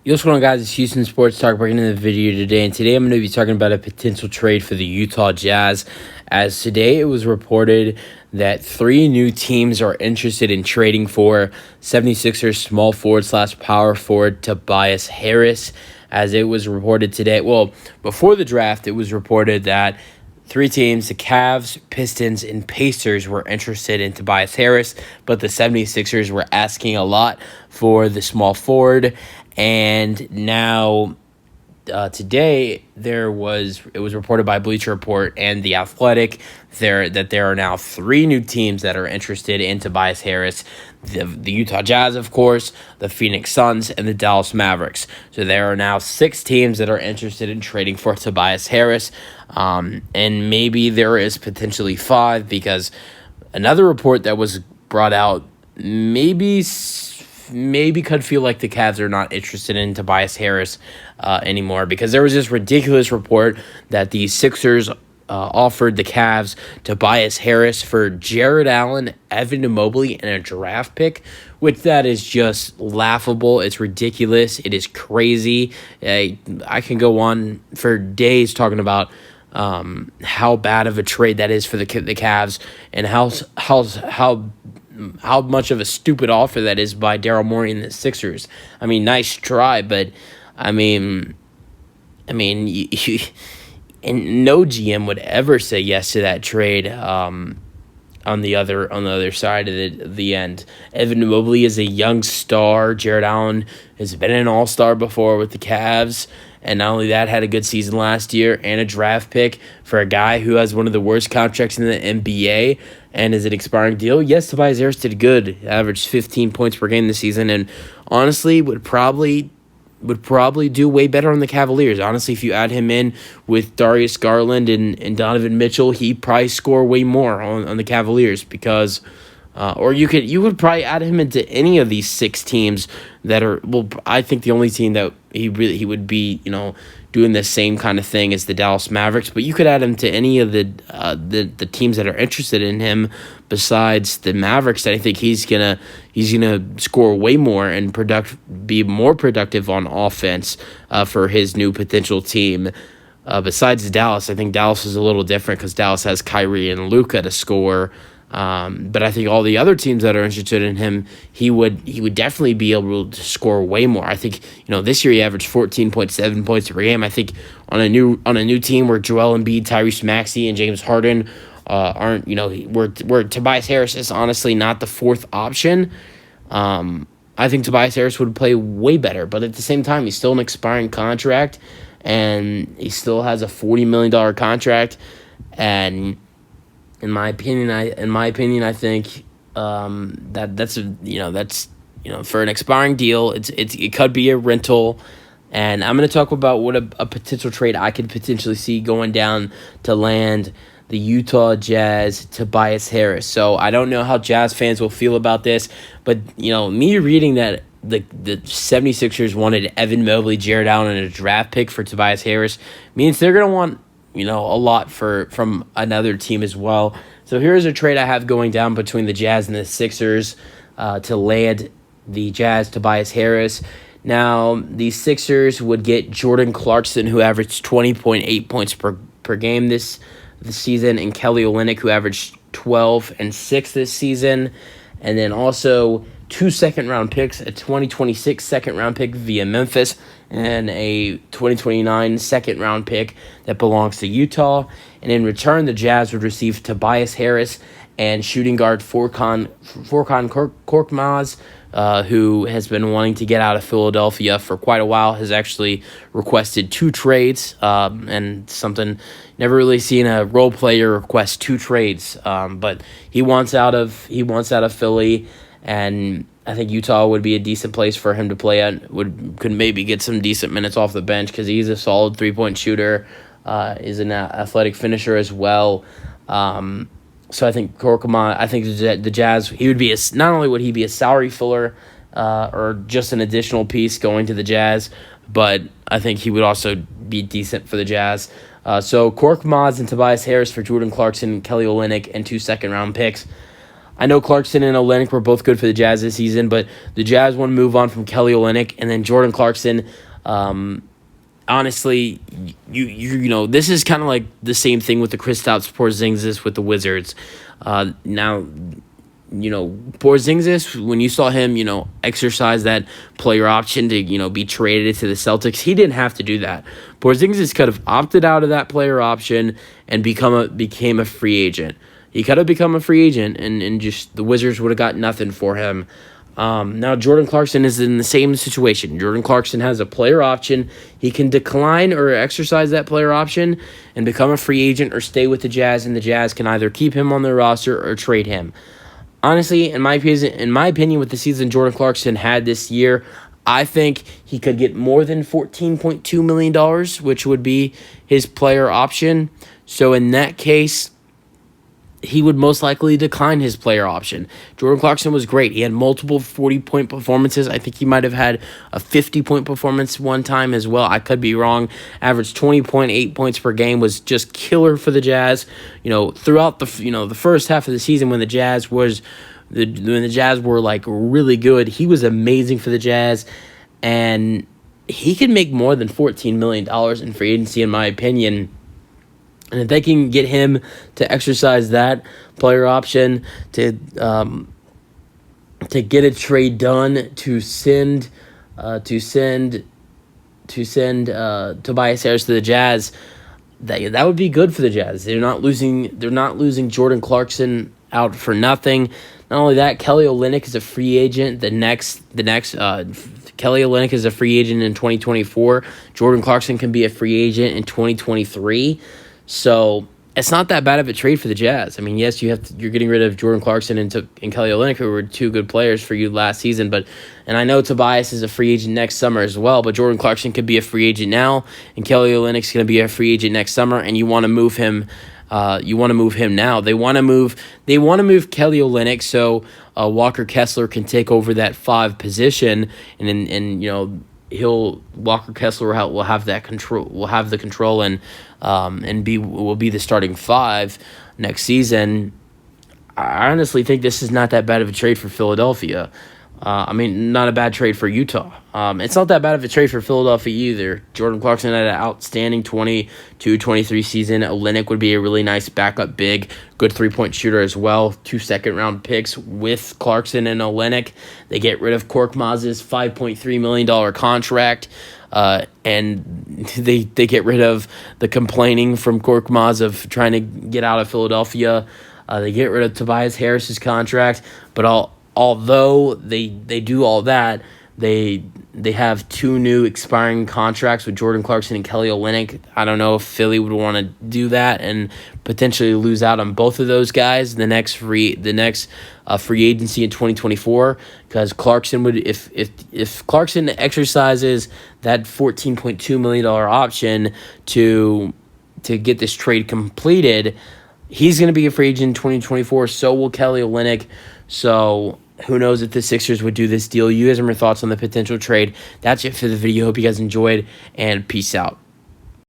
What's going on, guys? It's Houston Sports Talk breaking in the video today, and today I'm going to be talking about a potential trade for the Utah Jazz, as today it was reported that 3 new teams are interested in trading for 76ers small forward / power forward Tobias Harris, as it was reported today. Well, before the draft, it was reported that 3 teams, the Cavs, Pistons, and Pacers, were interested in Tobias Harris, but the 76ers were asking a lot for the small forward. And now, today, it was reported by Bleacher Report and The Athletic that there are now 3 new teams that are interested in Tobias Harris. The Utah Jazz, of course, the Phoenix Suns, and the Dallas Mavericks. So there are now 6 teams that are interested in trading for Tobias Harris. And maybe there is potentially 5, because another report that was brought out maybe could feel like the Cavs are not interested in Tobias Harris anymore, because there was this ridiculous report that the Sixers offered the Cavs Tobias Harris for Jared Allen, Evan Mobley, and a draft pick, which that is just laughable. It's ridiculous. It is crazy. I can go on for days talking about how bad of a trade that is for the Cavs, and how much of a stupid offer that is by Daryl Morey and the Sixers. I mean, nice try, but and no GM would ever say yes to that trade. On the other side of the end, Evan Mobley is a young star. Jared Allen has been an all-star before with the Cavs, and not only that, had a good season last year and a draft pick for a guy who has one of the worst contracts in the NBA and is an expiring deal. Yes, Tobias Harris did good, averaged 15 points per game this season, and honestly would probably do way better on the Cavaliers. Honestly, if you add him in with Darius Garland and Donovan Mitchell, he'd probably score way more on the Cavaliers, because or you could probably add him into any of these 6 teams that are, well, I think the only team that he would be, doing the same kind of thing as the Dallas Mavericks, but you could add him to any of the teams that are interested in him besides the Mavericks. I think he's gonna score way more and be more productive on offense for his new potential team. Besides Dallas, I think Dallas is a little different because Dallas has Kyrie and Luka to score. But I think all the other teams that are interested in him, he would definitely be able to score way more. I think this year he averaged 14.7 points per game. I think on a new team where Joel Embiid, Tyrese Maxey, and James Harden aren't, where Tobias Harris is honestly not the 4th option. I think Tobias Harris would play way better, but at the same time, he's still an expiring contract, and he still has a $40 million contract, and In my opinion, I think that's for an expiring deal. It could be a rental, and I'm going to talk about what a potential trade I could potentially see going down to land the Utah Jazz Tobias Harris. So I don't know how Jazz fans will feel about this, but me reading that the 76ers wanted Evan Mobley, Jared Allen, and a draft pick for Tobias Harris means they're going to want a lot from another team as well. So here's a trade I have going down between the Jazz and the Sixers to land the Jazz Tobias Harris. Now, the Sixers would get Jordan Clarkson, who averaged 20.8 points per game this season, and Kelly Olynyk, who averaged 12 and 6 this season, and then also 2 second-round picks, a 2026 second-round pick via Memphis, and a 2029 second-round pick that belongs to Utah. And in return, the Jazz would receive Tobias Harris and shooting guard Furkan Korkmaz, who has been wanting to get out of Philadelphia for quite a while, has actually requested 2 trades, and something never really seen a role player request 2 trades. But he wants out of Philly, and I think Utah would be a decent place for him to play at. Could maybe get some decent minutes off the bench because he's a solid 3-point shooter, is an athletic finisher as well. So I think Korkmaz, I think the Jazz, he would be not only would he be a salary filler or just an additional piece going to the Jazz, but I think he would also be decent for the Jazz. So Korkmaz and Tobias Harris for Jordan Clarkson, Kelly Olynyk, and 2 second-round picks. I know Clarkson and Olynyk were both good for the Jazz this season, but the Jazz want to move on from Kelly Olynyk, and then Jordan Clarkson. Honestly, you know, this is kind of like the same thing with the Kristaps Porzingis with the Wizards. Now, you know, Porzingis, when you saw him, you know, exercise that player option to, you know, be traded to the Celtics, he didn't have to do that. Porzingis could have opted out of that player option and became a free agent. He could have become a free agent, and just the Wizards would have got nothing for him. Now, Jordan Clarkson is in the same situation. Jordan Clarkson has a player option. He can decline or exercise that player option and become a free agent or stay with the Jazz, and the Jazz can either keep him on their roster or trade him. Honestly, in my opinion, with the season Jordan Clarkson had this year, I think he could get more than $14.2 million, which would be his player option. So in that case, he would most likely decline his player option. Jordan Clarkson was great. He had multiple 40-point performances. I think he might have had a 50-point performance one time as well. I could be wrong. Averaged 20.8 points per game, was just killer for the Jazz. You know, throughout the first half of the season when the Jazz were like really good, he was amazing for the Jazz, and he could make more than $14 million in free agency, in my opinion. And if they can get him to exercise that player option to get a trade done to send Tobias Harris to the Jazz, that would be good for the Jazz. They're not losing Jordan Clarkson out for nothing. Not only that, Kelly Olynyk is a free agent. Kelly Olynyk is a free agent in 2024. Jordan Clarkson can be a free agent in 2023. So it's not that bad of a trade for the Jazz. I mean, yes, you're getting rid of Jordan Clarkson and Kelly Olynyk, who were two good players for you last season. And I know Tobias is a free agent next summer as well. But Jordan Clarkson could be a free agent now, and Kelly Olynyk's going to be a free agent next summer. And you want to move him. You want to move him now. They want to move Kelly Olynyk so Walker Kessler can take over that 5 position, and you know. Walker Kessler will have that control. Will have the control and will be the starting 5 next season. I honestly think this is not that bad of a trade for Philadelphia. I mean, not a bad trade for Utah. It's not that bad of a trade for Philadelphia either. Jordan Clarkson had an outstanding 22-23 season. Olynyk would be a really nice backup big, good 3-point shooter as well. 2 second-round picks with Clarkson and Olynyk. They get rid of Korkmaz's $5.3 million contract, and they get rid of the complaining from Korkmaz of trying to get out of Philadelphia. They get rid of Tobias Harris's contract, but although they do all that, they have 2 new expiring contracts with Jordan Clarkson and Kelly Olynyk. I don't know if Philly would want to do that and potentially lose out on both of those guys the next free agency in 2024, because Clarkson would if Clarkson exercises that $14.2 million option to get this trade completed, he's going to be a free agent in 2024. So will Kelly Olynyk. So who knows if the Sixers would do this deal. You guys have your thoughts on the potential trade. That's it for the video. Hope you guys enjoyed, and peace out.